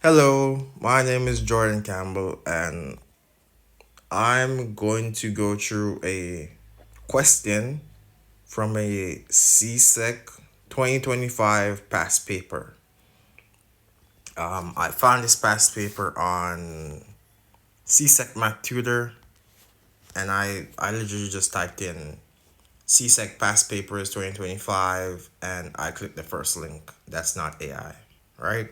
Hello, my name is Jordan Campbell, and I'm going to go through a question from a CSEC 2025 past paper. I found this past paper on CSEC Math Tutor, and I literally just typed in CSEC past papers 2025, and I clicked the first link. That's not AI, right?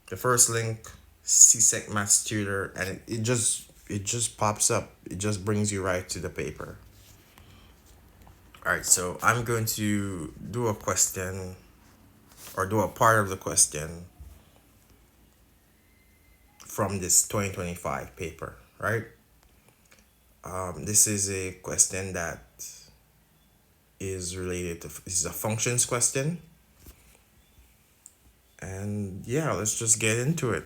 The first link, CSEC Maths Tutor, and it just pops up. It just brings you right to the paper. All right, so I'm going to do a question or do a part of the question from this 2025 paper, right? This is a question that is related to, this is a functions question. And yeah, let's just get into it.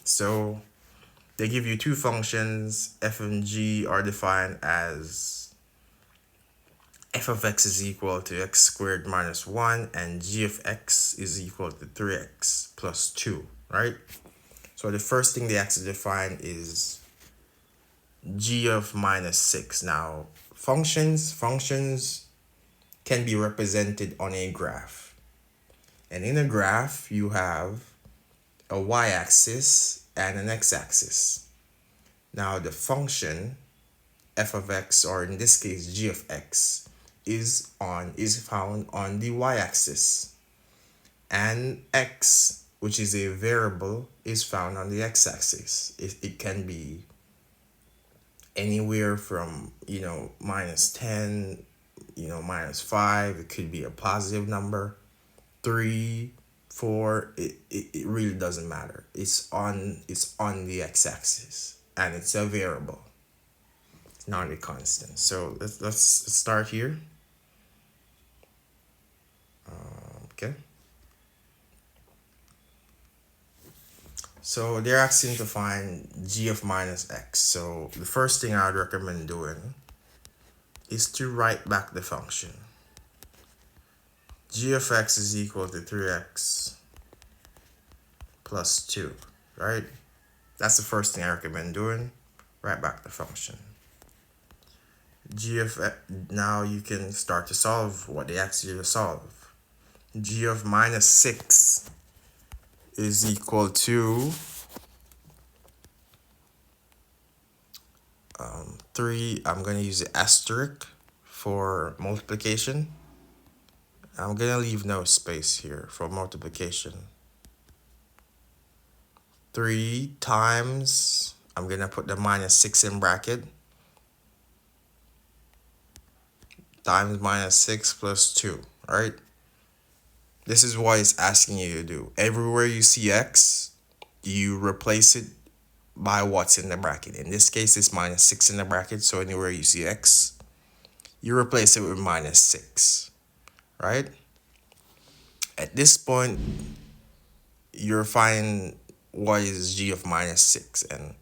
So they give you two functions, f and g are defined as f of x is equal to x squared minus 1 and g of x is equal to 3x plus 2, right? So the first thing they actually define is g of minus 6. Now, functions can be represented on a graph. And in a graph, you have a y-axis and an x-axis. Now, the function f of x, or in this case g of x, is found on the y-axis, and x, which is a variable, is found on the x-axis. It can be anywhere from minus 10, minus 5. It could be a positive number, 3, 4. It really doesn't matter. It's on the x-axis, and it's a variable, not a constant. So let's start here. Okay. So they're asking to find g of minus x. So the first thing I would recommend doing is to write back the function. G of x is equal to 3x plus 2, right? That's the first thing I recommend doing. Write back the function. Now you can start to solve what they ask you to solve. G of minus 6 is equal to 3. I'm going to use the asterisk for multiplication. I'm going to leave no space here for multiplication. 3 times, I'm going to put the minus 6 in bracket, times minus 6 plus 2, right? This is what it's asking you to do. Everywhere you see x, you replace it by what's in the bracket. In this case, it's minus 6 in the bracket, so anywhere you see x, you replace it with minus 6, right? At this point, you're finding what is g of minus 6, and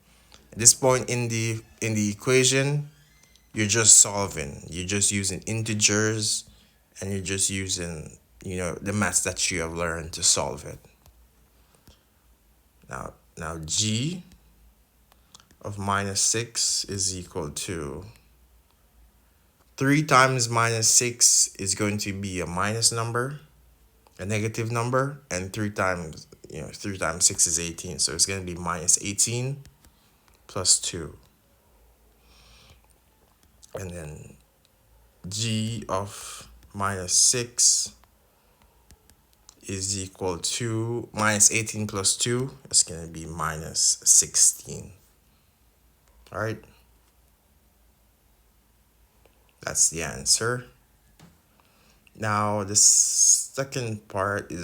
at this point in the equation, you're just solving. You're just using integers, and you're just using the maths that you have learned to solve it. Now g of minus 6 is equal to 3 times minus 6 is going to be a minus number, a negative number, and 3 times 6 is 18, so it's going to be minus 18 plus 2. And then g of minus 6 is equal to minus 18 plus 2. It's going to be minus 16. All right. That's the answer. Now, the second part is